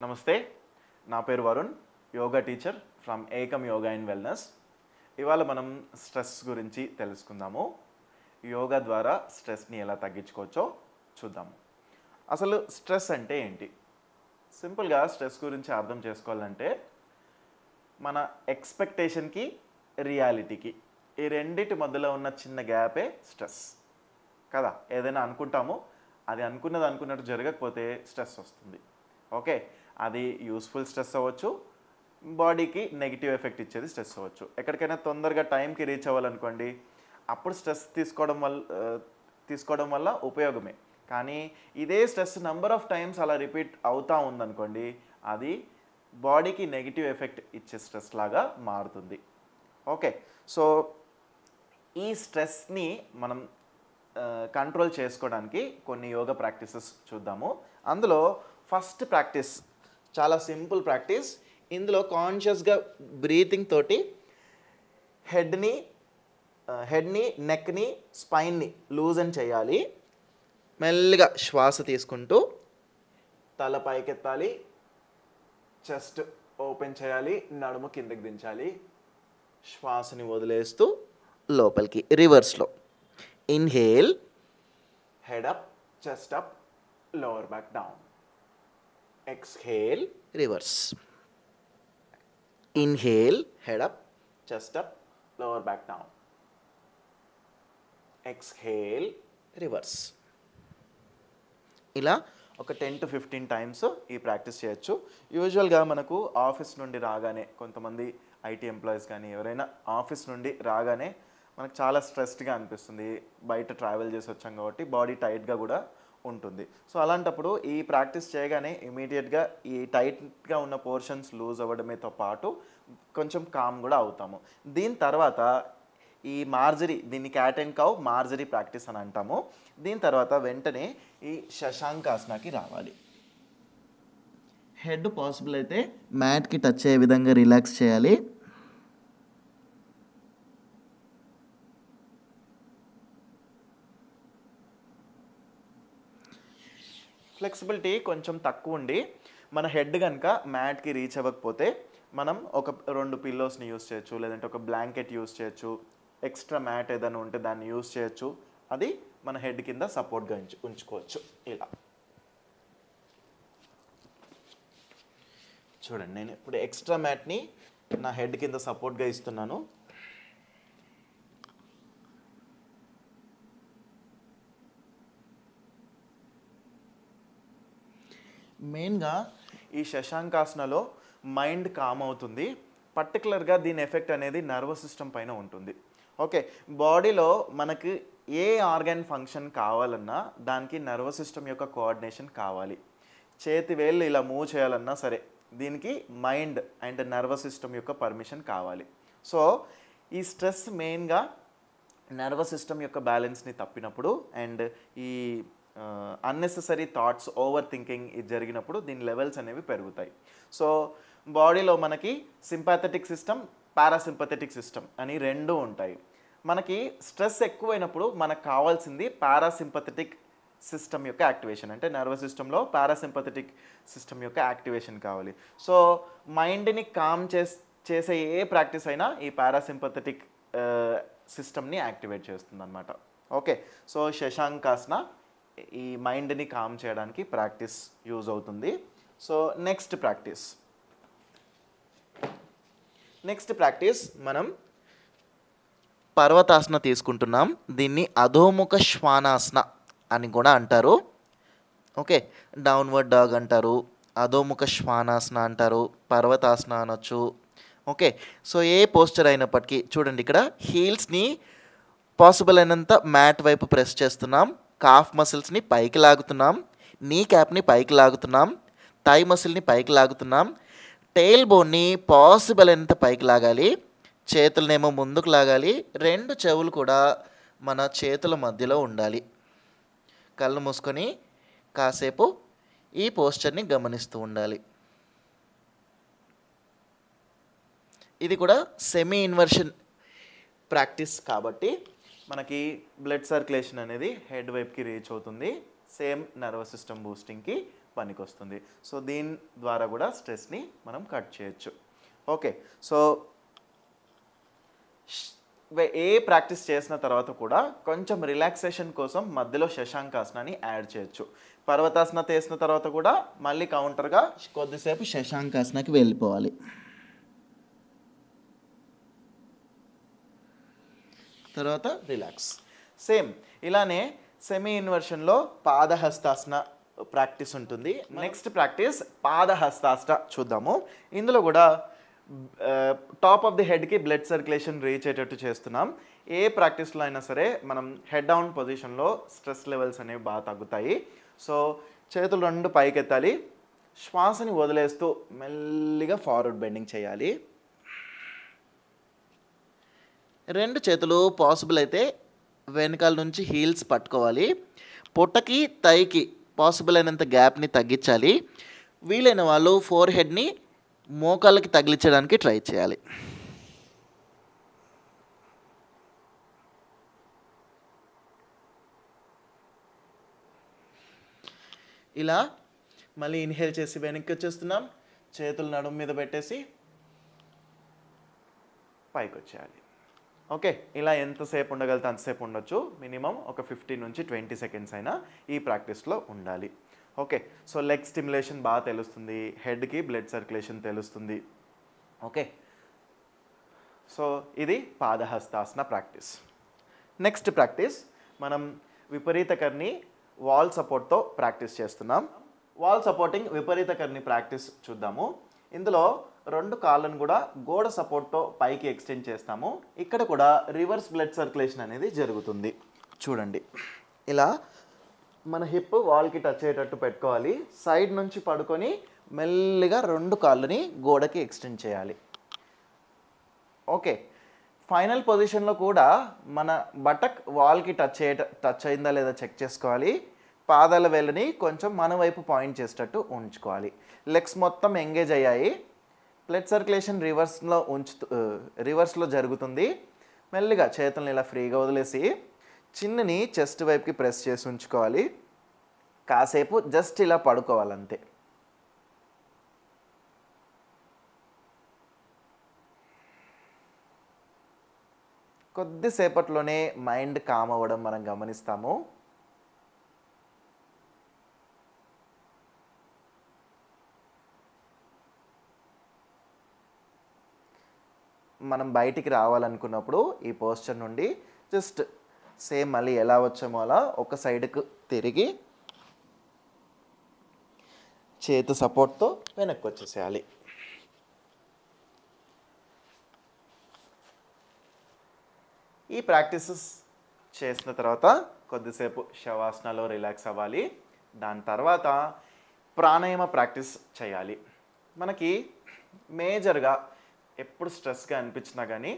నమస్తే, నా పేరు Varun, yoga teacher from Ekam yoga and wellness. ఇవాళ మనం స్ట్రెస్ గురించి తెలుసుకుందాము. యోగా ద్వారా స్ట్రెస్ని ఎలా తగ్గించుకోవచ్చో చూద్దాము. అసలు స్ట్రెస్ అంటే ఏంటి? సింపుల్గా స్ట్రెస్ గురించి అర్థం చేసుకోవాలంటే మన ఎక్స్పెక్టేషన్కి రియాలిటీకి ఈ రెండిటి మధ్యలో ఉన్న చిన్న గ్యాపే స్ట్రెస్ కదా. ఏదైనా అనుకుంటాము, అది అనుకున్నట్టు జరగకపోతే స్ట్రెస్ వస్తుంది. ఓకే, అది యూస్ఫుల్ స్ట్రెస్ అవ్వచ్చు, బాడీకి నెగిటివ్ ఎఫెక్ట్ ఇచ్చేది స్ట్రెస్ అవ్వచ్చు. ఎక్కడికైనా తొందరగా టైంకి రీచ్ అవ్వాలనుకోండి, అప్పుడు స్ట్రెస్ తీసుకోవడం వల్ల ఉపయోగమే. కానీ ఇదే స్ట్రెస్ నెంబర్ ఆఫ్ టైమ్స్ అలా రిపీట్ అవుతూ ఉందనుకోండి, అది బాడీకి నెగిటివ్ ఎఫెక్ట్ ఇచ్చే స్ట్రెస్ లాగా మారుతుంది. ఓకే, సో ఈ స్ట్రెస్ని మనం కంట్రోల్ చేసుకోవడానికి కొన్ని యోగా ప్రాక్టీసెస్ చూద్దాము. అందులో ఫస్ట్ ప్రాక్టీస్ చాలా సింపుల్ ప్రాక్టీస్. ఇందులో కాన్షియస్గా బ్రీతింగ్ తోటి హెడ్ని నెక్ని స్పైన్ని లూజన్ చేయాలి. మెల్లిగా శ్వాస తీసుకుంటూ తల పైకెత్తాలి, చెస్ట్ ఓపెన్ చేయాలి, నడుము కిందకి దించాలి. శ్వాసని వదిలేస్తూ లోపలికి రివర్స్లో inhale, head up, chest up, lower back down. Exhale, reverse. Inhale, head up, chest up, lower back down. Exhale, reverse. ఇలా ఒక 10 to 15 టైమ్స్ ఈ ప్రాక్టీస్ చేయొచ్చు. యూజువల్గా మనకు ఆఫీస్ నుండి రాగానే, కొంతమంది ఐటీ ఎంప్లాయీస్ కానీ ఎవరైనా ఆఫీస్ నుండి రాగానే మనకు చాలా స్ట్రెస్డ్గా అనిపిస్తుంది. బయట ట్రావెల్ చేసి వచ్చాం కాబట్టి బాడీ టైట్గా కూడా ఉంటుంది. సో అలాంటప్పుడు ఈ ప్రాక్టీస్ చేయగానే ఇమీడియట్గా ఈ టైట్గా ఉన్న పోర్షన్స్ లూజ్ అవ్వడమేతో పాటు కొంచెం కామ్ కూడా అవుతాము. దీని తర్వాత ఈ దీన్ని cat and cow Marjorie practice అని అంటాము. దీని తర్వాత వెంటనే ఈ శశాంకాసనకి రావాలి. హెడ్ పాసిబుల్ అయితే మ్యాట్కి టచ్ అయ్యే విధంగా రిలాక్స్ చేయాలి. ఫ్లెక్సిబిలిటీ కొంచెం తక్కువ ఉండి మన హెడ్ కనుక మ్యాట్కి రీచ్ అవ్వకపోతే మనం ఒక 2 పిల్లోస్ని యూస్ చేయొచ్చు, లేదంటే ఒక బ్లాంకెట్ యూస్ చేయొచ్చు, ఎక్స్ట్రా మ్యాట్ ఏదైనా ఉంటే దాన్ని యూస్ చేయొచ్చు. అది మన హెడ్ కింద సపోర్ట్గా ఉంచుకోవచ్చు. ఇలా చూడండి, నేను ఇప్పుడు ఎక్స్ట్రా మ్యాట్ని నా హెడ్ కింద సపోర్ట్గా ఇస్తున్నాను. మెయిన్గా ఈ శశాంకాసనలో మైండ్ కామ్ అవుతుంది. పర్టికులర్గా దీని ఎఫెక్ట్ అనేది నర్వస్ సిస్టమ్ పైన ఉంటుంది. ఓకే, బాడీలో మనకి ఏ ఆర్గాన్ ఫంక్షన్ కావాలన్నా దానికి నర్వస్ సిస్టమ్ యొక్క కోఆర్డినేషన్ కావాలి. చేతి వేళ్ళు ఇలా మూవ్ చేయాలన్నా సరే దీనికి మైండ్ అండ్ నర్వస్ సిస్టమ్ యొక్క పర్మిషన్ కావాలి. సో ఈ స్ట్రెస్ మెయిన్గా నర్వస్ సిస్టమ్ యొక్క బ్యాలెన్స్ని తప్పినప్పుడు అండ్ ఈ అన్నెసెసరీ థాట్స్, ఓవర్ థింకింగ్ ఇది జరిగినప్పుడు దీని లెవెల్స్ అనేవి పెరుగుతాయి. సో బాడీలో మనకి సింపాథెటిక్ సిస్టమ్, పారాసింపథెటిక్ సిస్టమ్ అని 2 ఉంటాయి. మనకి స్ట్రెస్ ఎక్కువైనప్పుడు మనకు కావాల్సింది పారాసింపథెటిక్ సిస్టమ్ యొక్క యాక్టివేషన్, అంటే నర్వస్ సిస్టంలో పారాసింపథెటిక్ సిస్టమ్ యొక్క యాక్టివేషన్ కావాలి. సో మైండ్ని కామ్ చేసే ఏ ప్రాక్టీస్ అయినా ఈ పారాసింపథెటిక్ సిస్టమ్ని యాక్టివేట్ చేస్తుంది అన్నమాట. ఓకే, సో శశాంకాసన ఈ మైండ్ని కామ్ చేయడానికి ప్రాక్టీస్ యూజ్ అవుతుంది. సో నెక్స్ట్ ప్రాక్టీస్ మనం పర్వతాసన తీసుకుంటున్నాం. దీన్ని అధోముఖ శ్వానాసన అని కూడా అంటారు. ఓకే, డౌన్వర్డ్ డాగ్ అంటారు, అధోముఖ శ్వానాసన అంటారు, పర్వతాసన అనొచ్చు. ఓకే, సో ఏ పోస్చర్ అయినప్పటికీ చూడండి, ఇక్కడ హీల్స్ని పాసిబుల్ అయినంత మ్యాట్ వైపు ప్రెస్ చేస్తున్నాం, కాఫ్ మసిల్స్ని పైకి లాగుతున్నాం, నీ క్యాప్ని పైకి లాగుతున్నాం, థై మసిల్ని పైకి లాగుతున్నాం, టెయిల్ బోన్ని పాసిబుల్ అయినంత పైకి లాగాలి, చేతులనేమో ముందుకు లాగాలి, 2 చెవులు కూడా మన చేతుల మధ్యలో ఉండాలి. కళ్ళు మూసుకొని కాసేపు ఈ పోస్చర్ని గమనిస్తూ ఉండాలి. ఇది కూడా సెమీ ఇన్వర్షన్ ప్రాక్టీస్ కాబట్టి మనకి బ్లడ్ సర్క్యులేషన్ అనేది హెడ్ వైపుకి రీచ్ అవుతుంది. సేమ్ నర్వస్ సిస్టమ్ బూస్టింగ్కి పనికొస్తుంది. సో దీని ద్వారా కూడా స్ట్రెస్ని మనం కట్ చేయొచ్చు. ఓకే, సో ఏ ప్రాక్టీస్ చేసిన తర్వాత కూడా కొంచెం రిలాక్సేషన్ కోసం మధ్యలో శశాంకాసనాన్ని యాడ్ చేయొచ్చు. పర్వతాసన చేసిన తర్వాత కూడా మళ్ళీ కౌంటర్గా కొద్దిసేపు శశాంకాసనకి వెళ్ళిపోవాలి. తర్వాత రిలాక్స్. సేమ్ ఇలానే సెమీ ఇన్వర్షన్లో పాదహస్తాసన ప్రాక్టీస్ ఉంటుంది. నెక్స్ట్ ప్రాక్టీస్ పాదహస్తాసన చూద్దాము. ఇందులో కూడా టాప్ ఆఫ్ ది హెడ్కి బ్లడ్ సర్క్యులేషన్ రీచ్ అయ్యేటట్టు చేస్తున్నాం. ఏ ప్రాక్టీస్లో అయినా సరే మనం హెడ్ డౌన్ పొజిషన్లో స్ట్రెస్ లెవెల్స్ అనేవి బాగా తగ్గుతాయి. సో చేతులు రెండు పైకెత్తాలి, శ్వాసని వదిలేస్తూ మెల్లిగా ఫార్వర్డ్ బెండింగ్ చేయాలి. రెండు చేతులు పాసిబుల్ అయితే వెనకాల నుంచి హీల్స్ పట్టుకోవాలి. పొట్టకి థైకి పాసిబుల్ అయినంత గ్యాప్ని తగ్గించాలి. వీలైన వాళ్ళు ఫోర్ హెడ్ని మోకాళ్ళకి తగిలించడానికి ట్రై చేయాలి. ఇలా మళ్ళీ ఇన్హేల్ చేసి వెనక్కి వచ్చేస్తున్నాం. చేతులు నడుము మీద పెట్టేసి పైకి వచ్చేయాలి. ఓకే, ఇలా ఎంతసేపు ఉండగలితే అంతసేపు ఉండొచ్చు. మినిమం ఒక 15 నుంచి 20 సెకండ్స్ అయినా ఈ ప్రాక్టీస్లో ఉండాలి. ఓకే, సో లెగ్ స్టిమ్యులేషన్ బాగా తెలుస్తుంది, హెడ్కి బ్లడ్ సర్క్యులేషన్ తెలుస్తుంది. ఓకే, సో ఇది పాదహస్తాసన ప్రాక్టీస్. నెక్స్ట్ ప్రాక్టీస్ మనం విపరీత కర్ణి వాల్ సపోర్ట్తో ప్రాక్టీస్ చేస్తున్నాం. వాల్ సపోర్టింగ్ విపరీత కర్ణి ప్రాక్టీస్ చూద్దాము. ఇందులో రెండు కాళ్ళను కూడా గోడ సపోర్ట్తో పైకి ఎక్స్టెండ్ చేస్తాము. ఇక్కడ కూడా రివర్స్ బ్లడ్ సర్క్యులేషన్ అనేది జరుగుతుంది. చూడండి, ఇలా మన హిప్ వాల్కి టచ్ అయ్యేటట్టు పెట్టుకోవాలి. సైడ్ నుంచి పడుకొని మెల్లిగా రెండు కాళ్ళని గోడకి ఎక్స్టెండ్ చేయాలి. ఓకే, ఫైనల్ పొజిషన్లో కూడా మన బటక్ వాల్కి టచ్ అయిందా లేదా చెక్ చేసుకోవాలి. పాదాల వేళ్ళని కొంచెం మన వైపు పాయింట్ చేసేటట్టు ఉంచుకోవాలి. లెగ్స్ మొత్తం ఎంగేజ్ అయ్యాయి. బ్లడ్ సర్క్యులేషన్ రివర్స్లో జరుగుతుంది. మెల్లిగా చేతులను ఇలా ఫ్రీగా వదిలేసి చిన్నని చెస్ట్ వైపుకి ప్రెస్ చేసి ఉంచుకోవాలి. కాసేపు జస్ట్ ఇలా పడుకోవాలంతే. కొద్దిసేపట్లోనే మైండ్ కామ్ అవ్వడం మనం గమనిస్తాము. మనం బయటికి రావాలనుకున్నప్పుడు ఈ పోస్చర్ నుండి జస్ట్ సేమ్ మళ్ళీ ఎలా వచ్చామో అలా ఒక సైడ్కు తిరిగి చేతు సపోర్ట్తో వెనక్కి వచ్చేసేయాలి. ఈ ప్రాక్టీసెస్ చేసిన తర్వాత కొద్దిసేపు శవాసనలో రిలాక్స్ అవ్వాలి. దాని తర్వాత ప్రాణాయామ ప్రాక్టీస్ చేయాలి. మనకి మేజర్గా ఎప్పుడు స్ట్రెస్గా అనిపించినా కానీ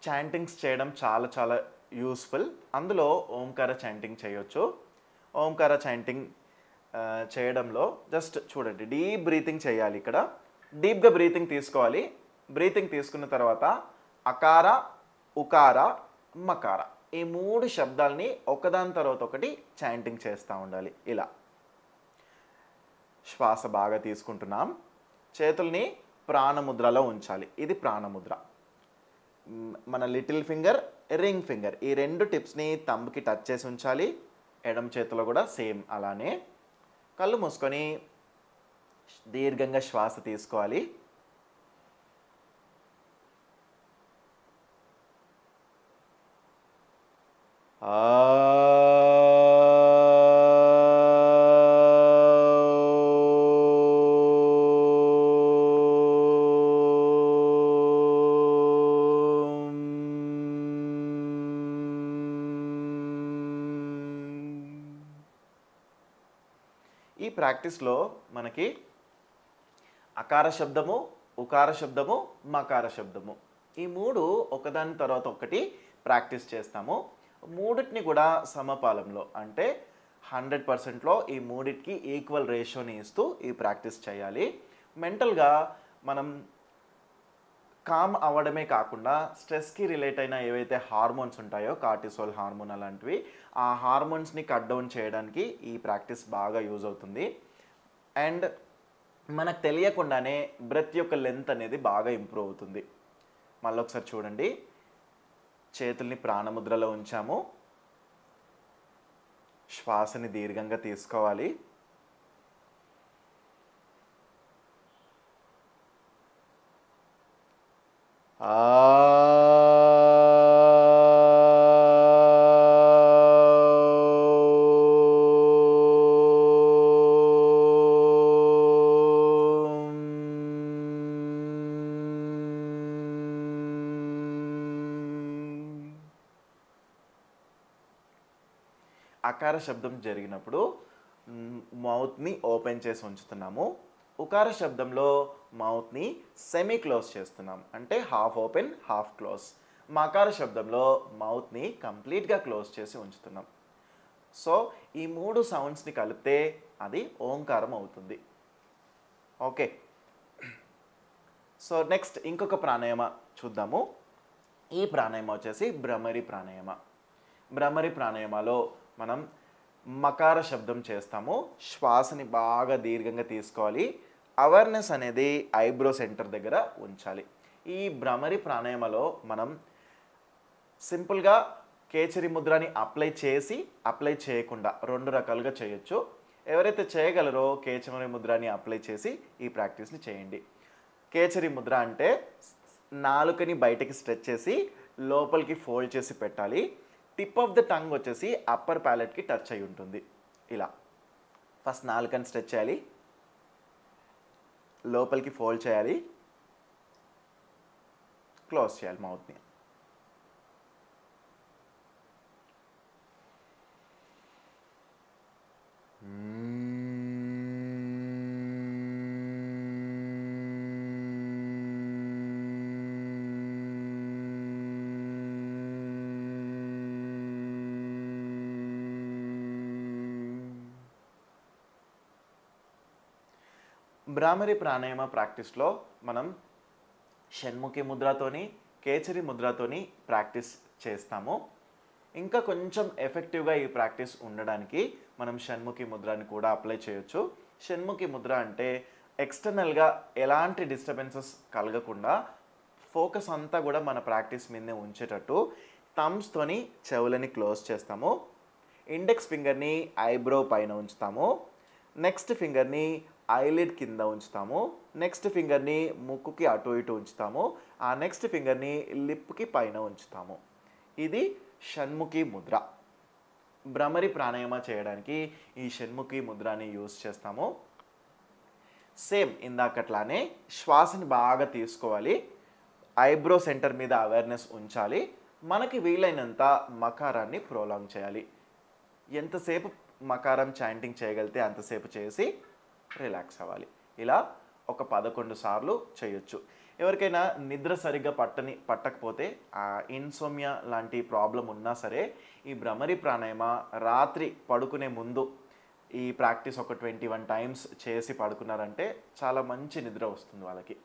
చాంటింగ్స్ చేయడం చాలా చాలా యూస్ఫుల్. అందులో ఓంకార చాంటింగ్ చేయొచ్చు. ఓంకార చాంటింగ్ చేయడంలో జస్ట్ చూడండి, డీప్ బ్రీతింగ్ చేయాలి. ఇక్కడ డీప్గా బ్రీతింగ్ తీసుకోవాలి. బ్రీతింగ్ తీసుకున్న తర్వాత అకార, ఉకార, మకార ఈ మూడు శబ్దాలని ఒకదాని తర్వాత ఒకటి చాంటింగ్ చేస్తూ ఉండాలి. ఇలా శ్వాస బాగా తీసుకుంటున్నాం. చేతుల్ని ప్రాణముద్రలో ఉంచాలి. ఇది ప్రాణముద్ర. మన లిటిల్ ఫింగర్, రింగ్ ఫింగర్ ఈ రెండు టిప్స్ని తంబుకి టచ్ చేసి ఉంచాలి. ఎడమ చేతిలో కూడా సేమ్ అలానే. కళ్ళు మూసుకొని దీర్ఘంగా శ్వాస తీసుకోవాలి. ఈ ప్రాక్టీస్లో మనకి అకార శబ్దము, ఉకార శబ్దము, మకార శబ్దము ఈ మూడు ఒకదాని తర్వాత ఒకటి ప్రాక్టీస్ చేస్తాము. మూడిటిని కూడా సమపాలంలో అంటే 100%లో ఈ మూడిటికి ఈక్వల్ రేషియోని ఇస్తూ ఈ ప్రాక్టీస్ చేయాలి. మెంటల్గా మనం కామ్ అవ్వడమే కాకుండా స్ట్రెస్కి రిలేట్ అయిన ఏవైతే హార్మోన్స్ ఉంటాయో కార్టిసోల్ హార్మోన్ అలాంటివి ఆ హార్మోన్స్ని కట్ డౌన్ చేయడానికి ఈ ప్రాక్టీస్ బాగా యూజ్ అవుతుంది. అండ్ మనకు తెలియకుండానే బ్రెత్ యొక్క లెంత్ అనేది బాగా ఇంప్రూవ్ అవుతుంది. మళ్ళీ ఒకసారి చూడండి, చేతుల్ని ప్రాణముద్రలో ఉంచాము, శ్వాసని దీర్ఘంగా తీసుకోవాలి, అకార శబ్దం జరిగినప్పుడు మౌత్ని ఓపెన్ చేసి ఉంచుతున్నాము. ఉకార శబ్దంలో మౌత్ని సెమీ క్లోజ్ చేస్తున్నాం, అంటే హాఫ్ ఓపెన్ హాఫ్ క్లోజ్. మకార శబ్దంలో మౌత్ని కంప్లీట్గా క్లోజ్ చేసి ఉంచుతున్నాం. సో ఈ 3 సౌండ్స్ని కలిపితే అది ఓంకారం అవుతుంది. ఓకే, సో నెక్స్ట్ ఇంకొక ప్రాణాయామ చూద్దాము. ఈ ప్రాణాయామ వచ్చేసి భ్రమరి ప్రాణాయామ. భ్రమరి ప్రాణాయామలో మనం మకార శబ్దం చేస్తాము, శ్వాసని బాగా దీర్ఘంగా తీసుకోవాలి, అవేర్నెస్ అనేది ఐబ్రో సెంటర్ దగ్గర ఉంచాలి. ఈ భ్రమరి ప్రాణాయామలో మనం సింపుల్గా కేచరి ముద్రని అప్లై చేసి అప్లై చేయకుండా 2 రకాలుగా చేయొచ్చు. ఎవరైతే చేయగలరో కేచరి ముద్రని అప్లై చేసి ఈ ప్రాక్టీస్ని చేయండి. కేచరి ముద్ర అంటే నాలుకని బయటకి స్ట్రెచ్ చేసి లోపలికి ఫోల్డ్ చేసి పెట్టాలి. టిప్ ఆఫ్ ద టంగ్ వచ్చేసి అప్పర్ ప్యాలెట్కి టచ్ అయి ఉంటుంది. ఇలా ఫస్ట్ నాలుకని స్ట్రెచ్ చేయాలి, లోపలికి ఫోల్డ్ చేయాలి, క్లోజ్ చేయాలి మౌత్ని. భ్రామరి ప్రాణాయామ ప్రాక్టీస్లో మనం షణ్ముఖి ముద్రతోని కేచరి ముద్రతోని ప్రాక్టీస్ చేస్తాము. ఇంకా కొంచెం ఎఫెక్టివ్గా ఈ ప్రాక్టీస్ ఉండడానికి మనం షణ్ముఖి ముద్రని కూడా అప్లై చేయొచ్చు. షణ్ముఖి ముద్ర అంటే ఎక్స్టర్నల్గా ఎలాంటి డిస్టర్బెన్సెస్ కలగకుండా ఫోకస్ అంతా కూడా మన ప్రాక్టీస్ మీదనే ఉంచేటట్టు థమ్స్తోని చెవులని క్లోజ్ చేస్తాము, ఇండెక్స్ ఫింగర్ని ఐబ్రో పైన ఉంచుతాము, నెక్స్ట్ ఫింగర్ని ఐలిడ్ కింద ఉంచుతాము, నెక్స్ట్ ఫింగర్ని ముక్కుకి అటు ఇటు ఉంచుతాము, ఆ నెక్స్ట్ ఫింగర్ని లిప్కి పైన ఉంచుతాము. ఇది షణ్ముఖి ముద్ర. భ్రమరి ప్రాణాయామ చేయడానికి ఈ షణ్ముఖి ముద్రని యూజ్ చేస్తాము. సేమ్ ఇందాకట్లానే శ్వాసని బాగా తీసుకోవాలి, ఐబ్రో సెంటర్ మీద అవేర్నెస్ ఉంచాలి, మనకి వీలైనంత మకారాన్ని ప్రోలాంగ్ చేయాలి. ఎంతసేపు మకారం చాంటింగ్ చేయగలిగితే అంతసేపు చేసి రిలాక్స్ అవ్వాలి. ఇలా ఒక 11 సార్లు చేయొచ్చు. ఎవరికైనా నిద్ర సరిగ్గా పట్టకపోతే ఇన్సోమియా లాంటి ప్రాబ్లం ఉన్నా సరే ఈ భ్రమరి ప్రాణాయామ రాత్రి పడుకునే ముందు ఈ ప్రాక్టీస్ ఒక 21 టైమ్స్ చేసి పడుకున్నారంటే చాలా మంచి నిద్ర వస్తుంది వాళ్ళకి.